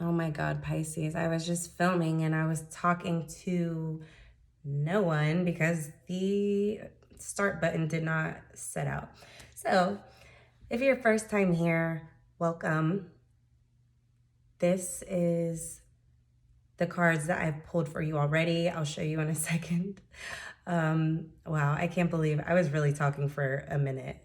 Oh my God, Pisces. I was just filming and I was talking to no one because the start button did not set out. So, if you're first time here, welcome. This is the cards that I've pulled for you already. I'll show you in a second. Wow, I can't believe I was really talking for a minute.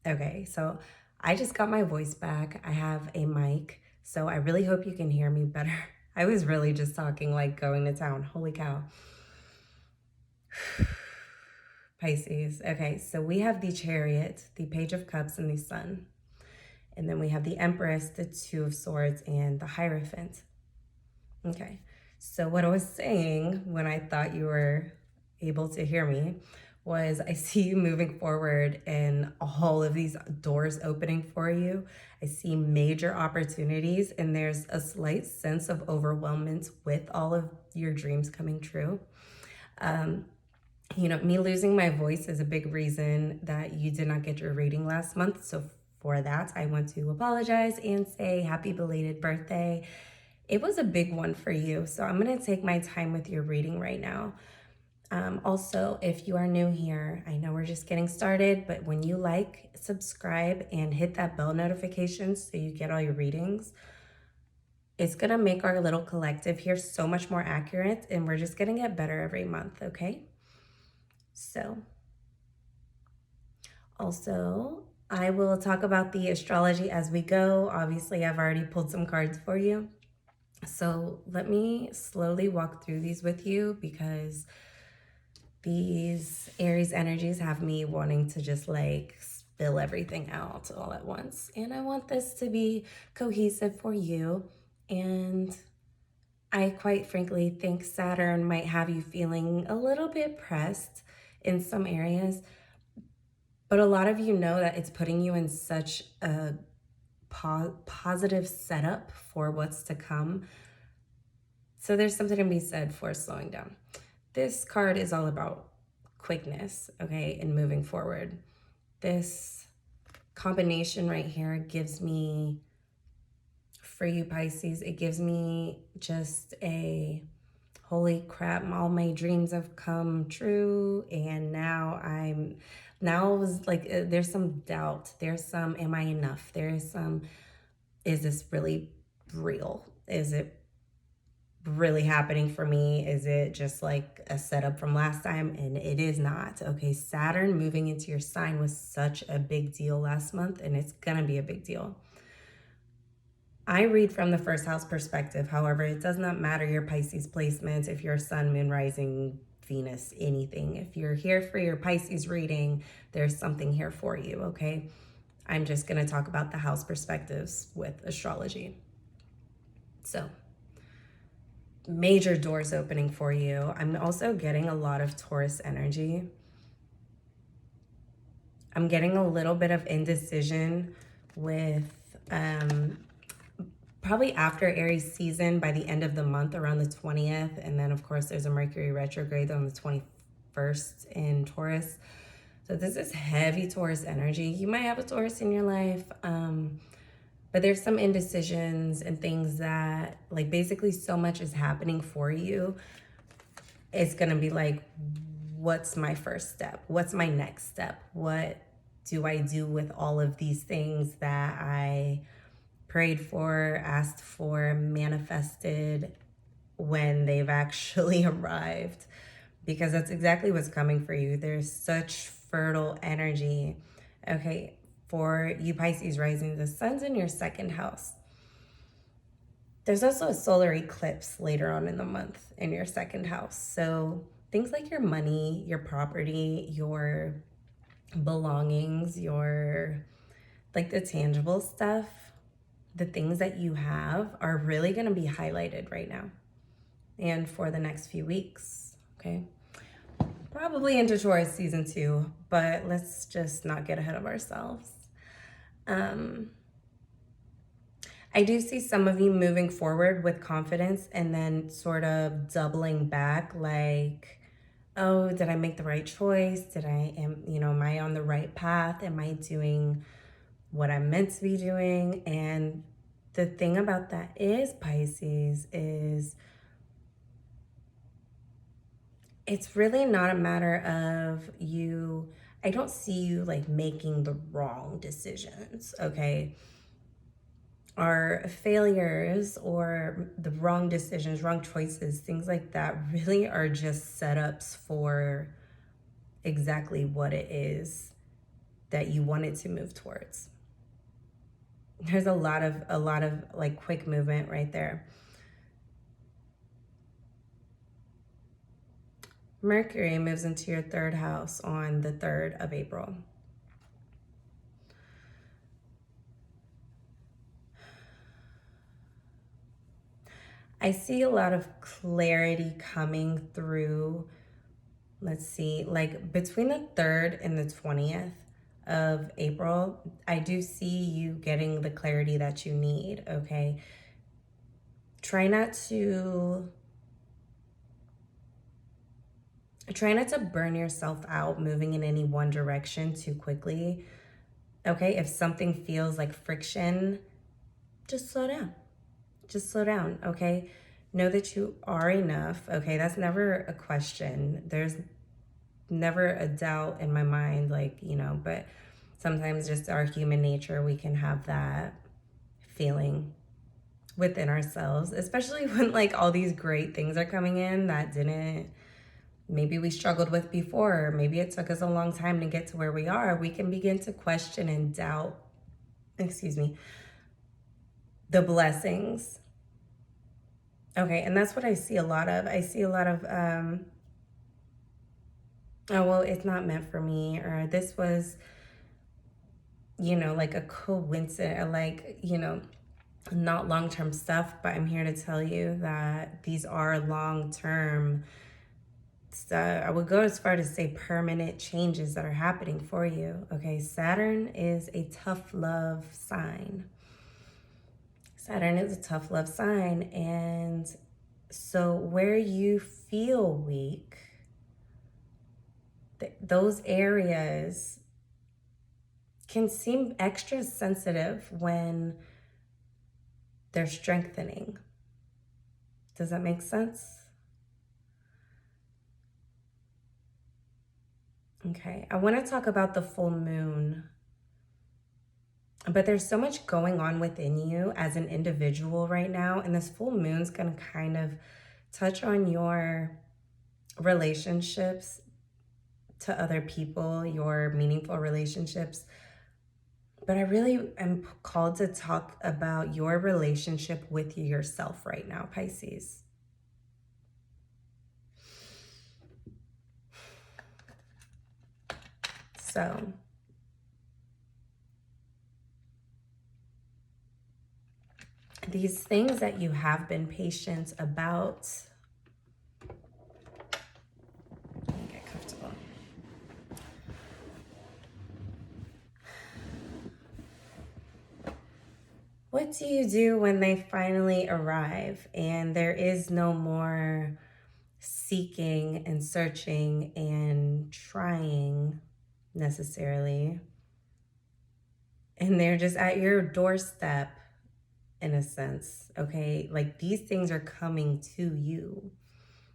Okay, so I just got my voice back. I have a mic, so I really hope you can hear me better. I was really just talking like going to town. Holy cow. Pisces. Okay, so we have the Chariot, the Page of Cups, and the Sun. And then we have the Empress, the Two of Swords, and the Hierophant. Okay, so what I was saying when I thought you were able to hear me was I see you moving forward and all of these doors opening for you. I see major opportunities, and there's a slight sense of overwhelmment with all of your dreams coming true. Me losing my voice is a big reason that you did not get your reading last month. So for that, I want to apologize and say happy belated birthday. It was a big one for you. So I'm going to take my time with your reading right now. Also, if you are new here, I know we're just getting started, but when you like, subscribe, and hit that bell notification so you get all your readings, it's going to make our little collective here so much more accurate, and we're just going to get better every month, okay? So, also, I will talk about the astrology as we go. Obviously, I've already pulled some cards for you. So let me slowly walk through these with you because these Aries energies have me wanting to just like spill everything out all at once. And I want this to be cohesive for you. And I quite frankly think Saturn might have you feeling a little bit pressed in some areas. But a lot of you know that it's putting you in such a positive setup for what's to come. So there's something to be said for slowing down. This card is all about quickness, okay, and moving forward. This combination right here gives me, for you Pisces, it gives me just a holy crap, all my dreams have come true, and now was like there's some doubt, there's some am I enough, there's some is this really real, is it really happening for me, is it just like a setup from last time? And it is not. Okay, Saturn moving into your sign was such a big deal last month, and it's gonna be a big deal. I read from the first house perspective. However, it does not matter your Pisces placements, if you're sun, moon, rising, Venus, anything. If you're here for your Pisces reading, there's something here for you, okay? I'm just going to talk about the house perspectives with astrology. So, major doors opening for you. I'm also getting a lot of Taurus energy. I'm getting a little bit of indecision with probably after Aries season by the end of the month around the 20th. And then, of course, there's a Mercury retrograde on the 21st in Taurus. So this is heavy Taurus energy. You might have a Taurus in your life, but there's some indecisions and things that, like, basically so much is happening for you. It's going to be like, what's my first step? What's my next step? What do I do with all of these things that I prayed for, asked for, manifested when they've actually arrived? Because that's exactly what's coming for you. There's such fertile energy. Okay, for you Pisces rising, the sun's in your second house. There's also a solar eclipse later on in the month in your second house. So things like your money, your property, your belongings, your like the tangible stuff, the things that you have are really going to be highlighted right now and for the next few weeks, okay? Probably into Taurus season 2, but let's just not get ahead of ourselves. I do see some of you moving forward with confidence and then sort of doubling back, like, oh, did I make the right choice? Am I on the right path? Am I doing what I'm meant to be doing? And the thing about that is, Pisces, is it's really not a matter of you. I don't see you like making the wrong decisions, okay? Our failures or the wrong decisions, wrong choices, things like that really are just setups for exactly what it is that you wanted to move towards. There's a lot of like quick movement right there. Mercury moves into your third house on the 3rd of April. I see a lot of clarity coming through. Let's see, like between the 3rd and the 20th of April, I do see you getting the clarity that you need, okay? Try not to burn yourself out moving in any one direction too quickly. Okay, if something feels like friction, just slow down. Just slow down, okay? Know that you are enough, okay? That's never a question. There's never a doubt in my mind, like, but sometimes just our human nature, we can have that feeling within ourselves, especially when like all these great things are coming in that maybe we struggled with before, or maybe it took us a long time to get to where we are. We can begin to question and doubt, the blessings. Okay, and that's what I see a lot of. I see a lot of, oh, well, it's not meant for me, or this was, like a coincidence, or like, not long-term stuff, but I'm here to tell you that these are long-term. So I would go as far to say permanent changes that are happening for you. Okay, Saturn is a tough love sign. Saturn is a tough love sign. And so where you feel weak, those areas can seem extra sensitive when they're strengthening. Does that make sense? Okay, I want to talk about the full moon, but there's so much going on within you as an individual right now, and this full moon's going to kind of touch on your relationships to other people, your meaningful relationships. But I really am called to talk about your relationship with yourself right now, Pisces. So these things that you have been patient about, let me get comfortable. What do you do when they finally arrive and there is no more seeking and searching and trying necessarily, and they're just at your doorstep in a sense, okay? Like these things are coming to you.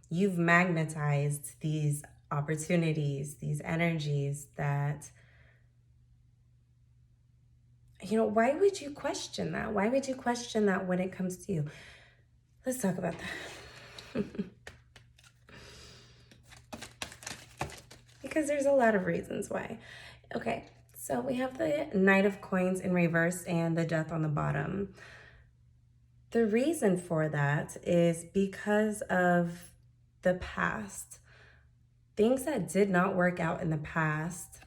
You've magnetized these opportunities, these energies that, why would you question that? Why would you question that when it comes to you? Let's talk about that. Because there's a lot of reasons why. Okay, so we have the Knight of Coins in reverse and the Death on the bottom. The reason for that is because of the past. Things that did not work out in the past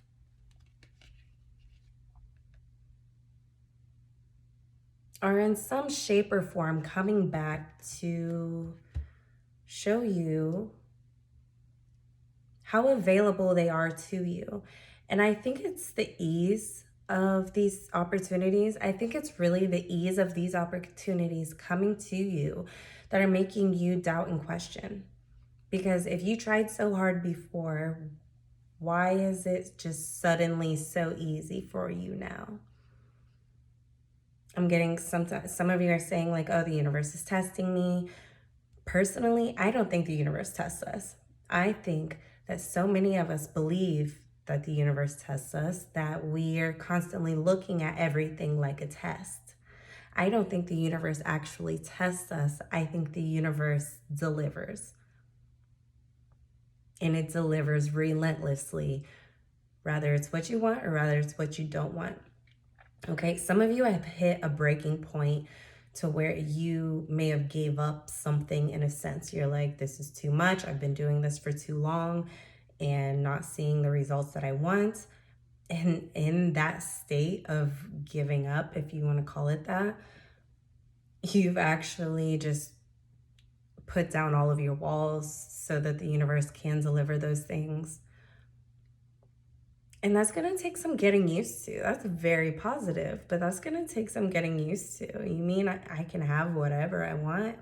are in some shape or form coming back to show you how available they are to you. And I think it's the ease of these opportunities. I think it's really the ease of these opportunities coming to you that are making you doubt and question. Because if you tried so hard before, why is it just suddenly so easy for you now? I'm getting some of you are saying like, oh, the universe is testing me. Personally, I don't think the universe tests us. I think that so many of us believe that the universe tests us that we are constantly looking at everything like a test. I don't think the universe actually tests us. I think the universe delivers. And it delivers relentlessly, whether it's what you want or whether it's what you don't want. Okay, some of you have hit a breaking point to where you may have gave up something in a sense. You're like, this is too much. I've been doing this for too long and not seeing the results that I want. And in that state of giving up, if you want to call it that, you've actually just put down all of your walls so that the universe can deliver those things. And that's going to take some getting used to. That's very positive, but that's going to take some getting used to. You mean I can have whatever I want?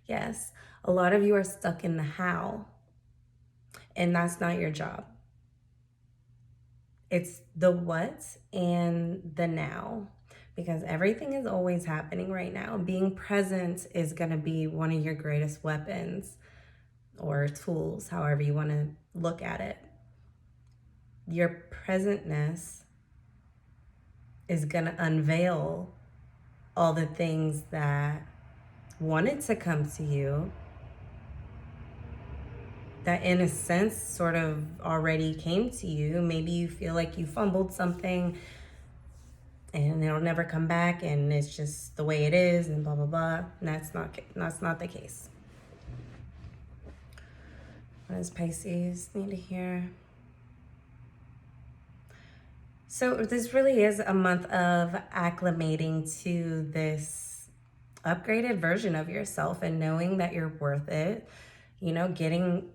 Yes. A lot of you are stuck in the how, and that's not your job. It's the what and the now, because everything is always happening right now. Being present is going to be one of your greatest weapons or tools, however you want to look at it. Your presentness is going to unveil all the things that wanted to come to you that in a sense sort of already came to you. Maybe you feel like you fumbled something and it'll never come back and it's just the way it is and blah blah blah. And that's not the case. What does Pisces need to hear? So this really is a month of acclimating to this upgraded version of yourself and knowing that you're worth it. You know, getting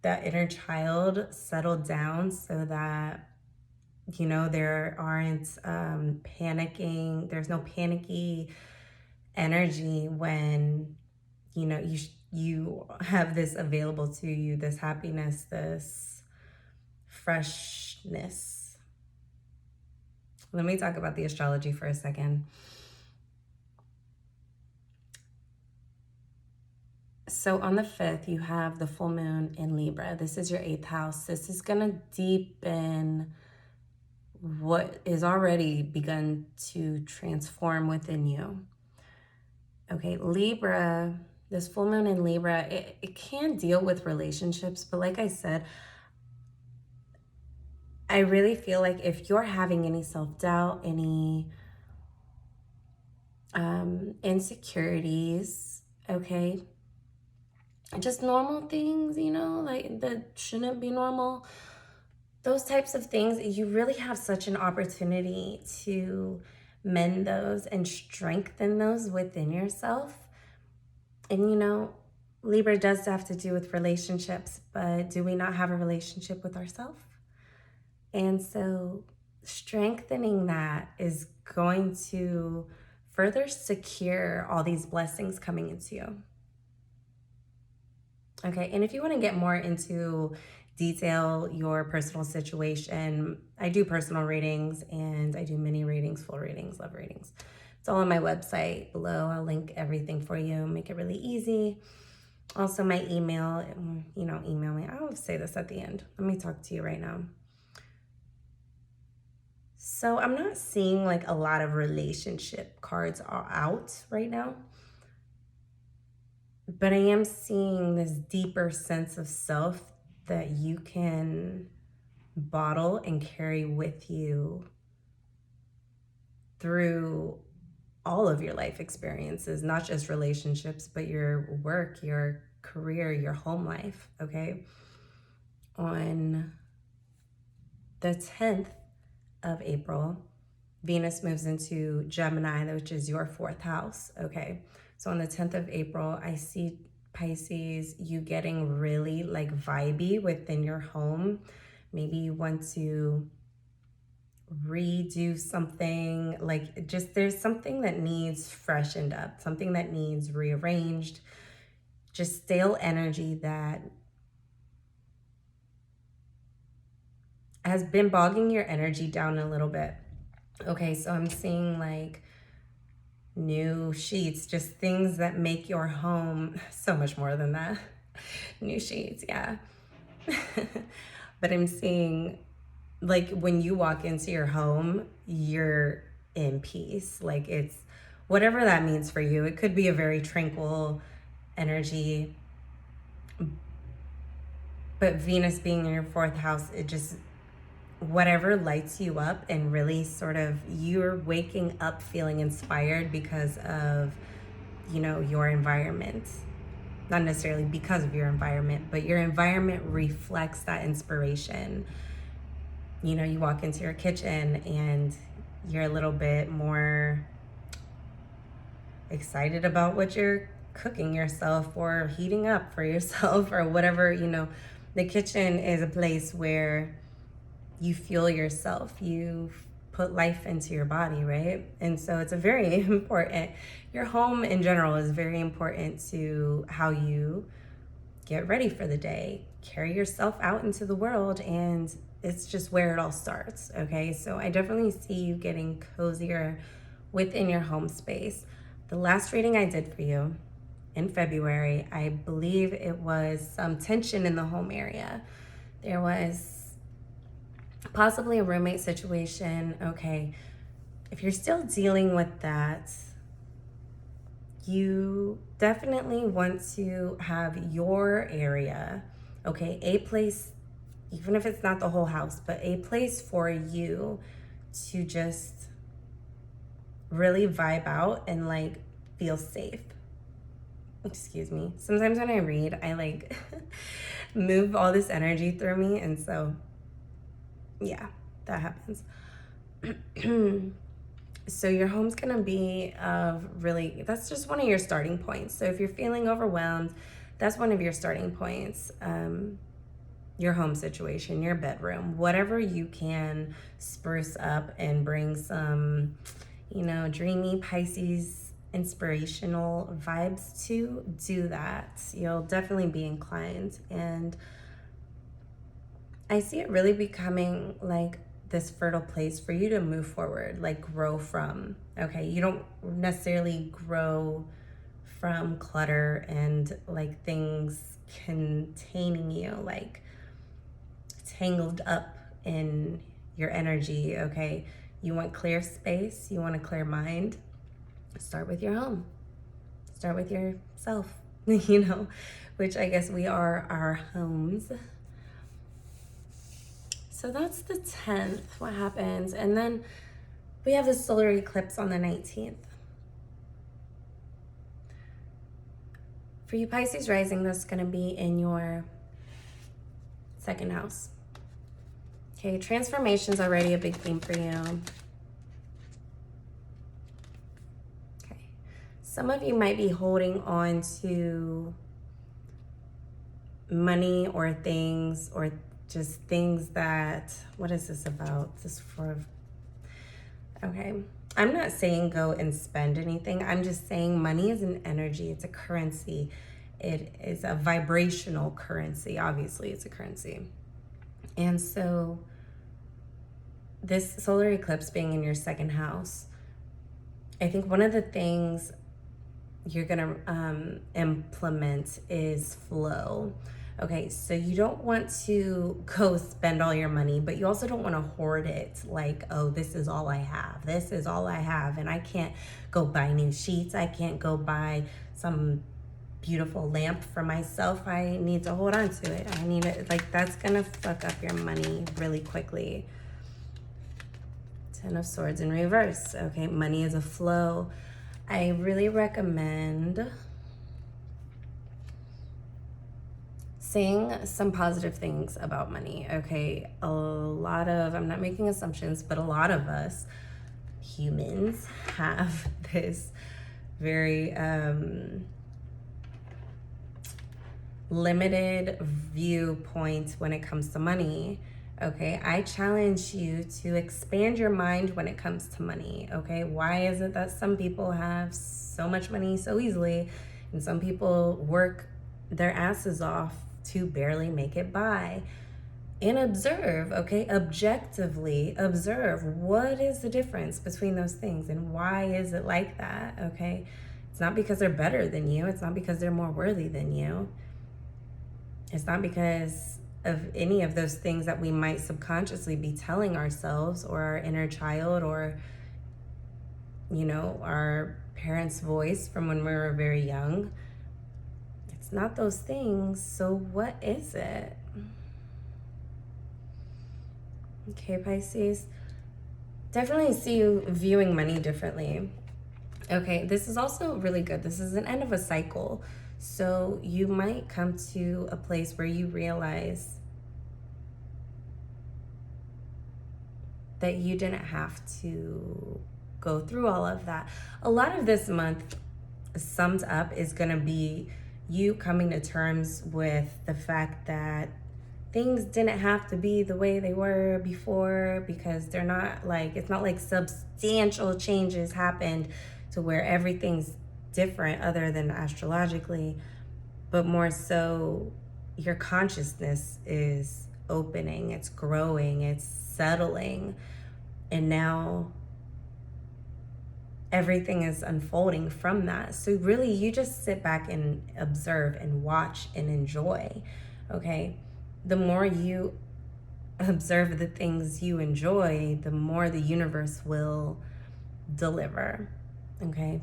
that inner child settled down so that, you know, there aren't panicking. There's no panicky energy when, you know, you have this available to you, this happiness, this freshness. Let me talk about the astrology for a second. So on the 5th, you have the full moon in Libra. This is your 8th house. This is going to deepen what is already begun to transform within you. Okay, Libra, this full moon in Libra, it can deal with relationships, but like I said, I really feel like if you're having any self-doubt, any insecurities, okay, just normal things, you know, like that shouldn't be normal, those types of things, you really have such an opportunity to mend those and strengthen those within yourself. And you know, Libra does have to do with relationships, but do we not have a relationship with ourselves? And so strengthening that is going to further secure all these blessings coming into you. Okay, and if you want to get more into detail your personal situation, I do personal readings and I do mini readings, full readings, love readings. It's all on my website below. I'll link everything for you, make it really easy. Also my email, you know, email me. I'll say this at the end. Let me talk to you right now. So I'm not seeing like a lot of relationship cards are out right now, but I am seeing this deeper sense of self that you can bottle and carry with you through all of your life experiences, not just relationships, but your work, your career, your home life, okay? On the 10th of April, Venus moves into Gemini, which is your 4th house, okay? So on the 10th of April, I see Pisces, you getting really like vibey within your home. Maybe you want to redo something, like just there's something that needs freshened up, something that needs rearranged, just stale energy that has been bogging your energy down a little bit. Okay, so I'm seeing like new sheets, just things that make your home so much more than that. New sheets, yeah. But I'm seeing, like, when you walk into your home, you're in peace. Like, it's whatever that means for you. It could be a very tranquil energy, but Venus being in your fourth house, it just, whatever lights you up and really sort of, you're waking up feeling inspired because of, you know, your environment. Not necessarily because of your environment, but your environment reflects that inspiration. You know, you walk into your kitchen and you're a little bit more excited about what you're cooking yourself or heating up for yourself or whatever. You know, the kitchen is a place where you fuel yourself, you put life into your body, right? And so it's a very important, your home in general is very important to how you get ready for the day, carry yourself out into the world, and it's just where it all starts, okay? So I definitely see you getting cozier within your home space. The last reading I did for you in February, I believe it was some tension in the home area. There was possibly a roommate situation, okay? If you're still dealing with that, you definitely want to have your area, okay? A place, even if it's not the whole house, but a place for you to just really vibe out and like feel safe. Excuse me. Sometimes when I read, I like move all this energy through me, and so yeah, that happens. So your home's gonna be really, that's just one of your starting points. So if you're feeling overwhelmed, that's one of your starting points. Your home situation, your bedroom, whatever you can spruce up and bring some, you know, dreamy Pisces inspirational vibes to, do that. You'll definitely be inclined. And I see it really becoming like this fertile place for you to move forward, like grow from, okay? You don't necessarily grow from clutter and like things containing you, like tangled up in your energy, okay? You want clear space, you want a clear mind. Start with your home. Start with yourself, you know, which I guess we are our homes. So that's the 10th, what happens. And then we have the solar eclipse on the 19th. For you Pisces rising, that's gonna be in your second house. Okay, transformation's already a big theme for you. Okay, some of you might be holding on to money or things, or just things that, what is this about? This for, okay. I'm not saying go and spend anything. I'm just saying money is an energy. It's a currency. It is a vibrational currency. Obviously, it's a currency. And so this solar eclipse being in your second house, I think one of the things you're gonna implement is flow. Okay, so you don't want to go spend all your money, but you also don't want to hoard it like, oh, this is all I have. This is all I have, and I can't go buy new sheets. I can't go buy some beautiful lamp for myself. I need to hold on to it. I need it. Like, that's going to fuck up your money really quickly. 10 of Swords in reverse. Okay, money is a flow. I really recommend saying some positive things about money, okay? A lot of, I'm not making assumptions, but a lot of us humans have this very limited viewpoint when it comes to money, okay? I challenge you to expand your mind when it comes to money, okay? Why is it that some people have so much money so easily and some people work their asses off to barely make it by? and observe, okay? Objectively observe what is the difference between those things and why is it like that, okay? It's not because they're better than you. It's not because they're more worthy than you. It's not because of any of those things that we might subconsciously be telling ourselves or our inner child or, you know, our parents' voice from when we were very young. It's not those things. So what is it? Okay, Pisces. Definitely see you viewing money differently. Okay, this is also really good. This is an end of a cycle. So you might come to a place where you realize that you didn't have to go through all of that. A lot of this month, summed up, is going to be you coming to terms with the fact that things didn't have to be the way they were before, because they're not like, it's not like substantial changes happened to where everything's different other than astrologically, but more so your consciousness is opening, it's growing, it's settling, and now everything is unfolding from that. So really you just sit back and observe and watch and enjoy, okay? The more you observe the things you enjoy, the more the universe will deliver, okay?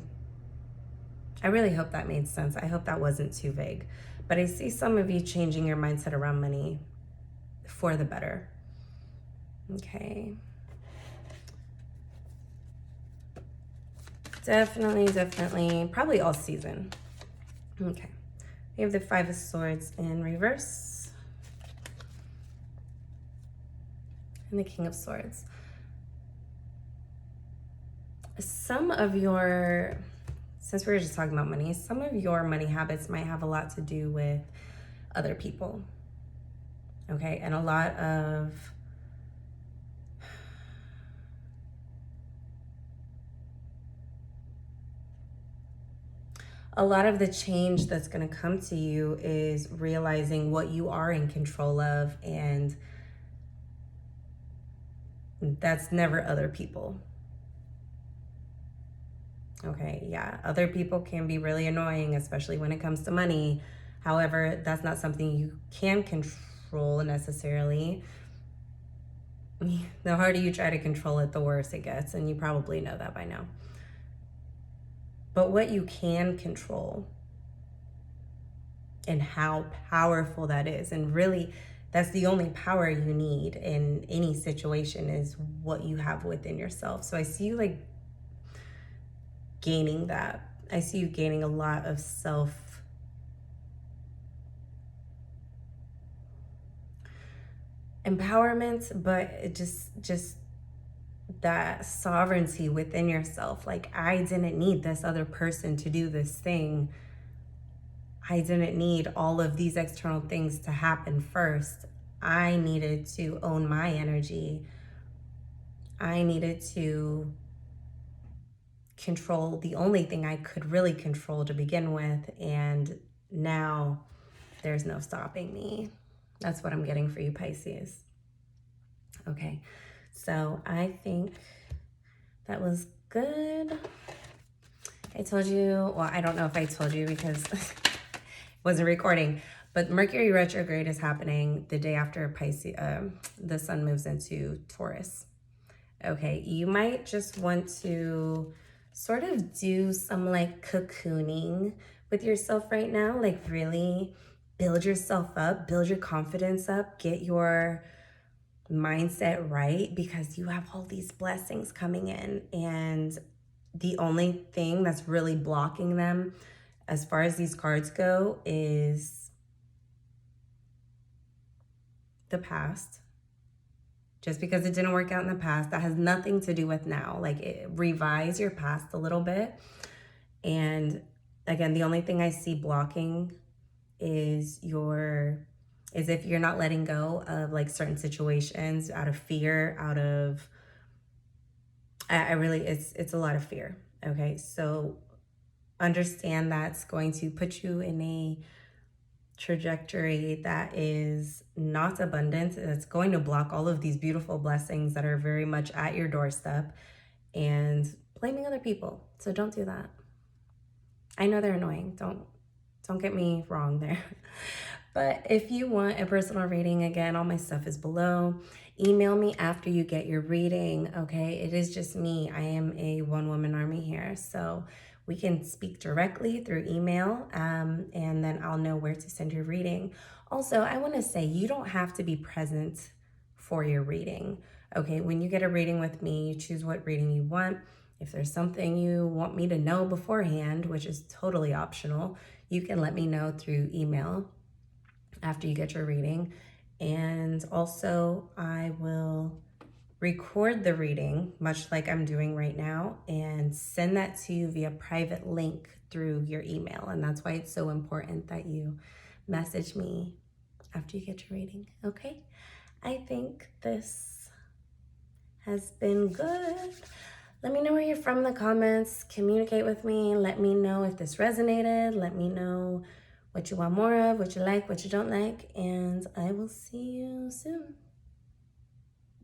I really hope that made sense. I hope that wasn't too vague. But I see some of you changing your mindset around money for the better, okay? Definitely, probably all season. Okay. We have the Five of Swords in reverse. And the King of Swords. Some of your, since we were just talking about money, some of your money habits might have a lot to do with other people. Okay, and a lot of the change that's going to come to you is realizing what you are in control of, and that's never other people. Okay, yeah, other people can be really annoying, especially when it comes to money. However, that's not something you can control necessarily. The harder you try to control it, the worse it gets, and you probably know that by now. But what you can control and how powerful that is, and really that's the only power you need in any situation, is what you have within yourself. So I see you like gaining that. I see you gaining a lot of self empowerment, but it just that sovereignty within yourself. Like, I didn't need this other person to do this thing. I didn't need all of these external things to happen first. I needed to own my energy. I needed to control the only thing I could really control to begin with. And now there's no stopping me. That's what I'm getting for you, Pisces. Okay, so I think that was good. I told you, well, I don't know if I told you because wasn't recording, but Mercury retrograde is happening the day after Pisces, the sun moves into Taurus. Okay, you might just want to sort of do some like cocooning with yourself right now, like really build yourself up, build your confidence up, get your mindset right, because you have all these blessings coming in, and the only thing that's really blocking them as far as these cards go is the past. Just because it didn't work out in the past, that has nothing to do with now. Like, revise your past a little bit. And again, the only thing I see blocking is if you're not letting go of like certain situations out of fear, out of, it's a lot of fear. Okay, so understand that's going to put you in a trajectory that is not abundant. It's going to block all of these beautiful blessings that are very much at your doorstep, and blaming other people. So don't do that. I know they're annoying. Don't get me wrong there. But if you want a personal reading, again, all my stuff is below. Email me after you get your reading, okay? It is just me. I am a one-woman army here. So we can speak directly through email, and then I'll know where to send your reading. Also, I want to say you don't have to be present for your reading, okay? When you get a reading with me, you choose what reading you want. If there's something you want me to know beforehand, which is totally optional, you can let me know through email after you get your reading. And also, I will record the reading, much like I'm doing right now, and send that to you via private link through your email. And that's why it's so important that you message me after you get your reading, okay? I think this has been good. Let me know where you're from in the comments. Communicate with me. Let me know if this resonated. Let me know what you want more of, what you like, what you don't like. And I will see you soon.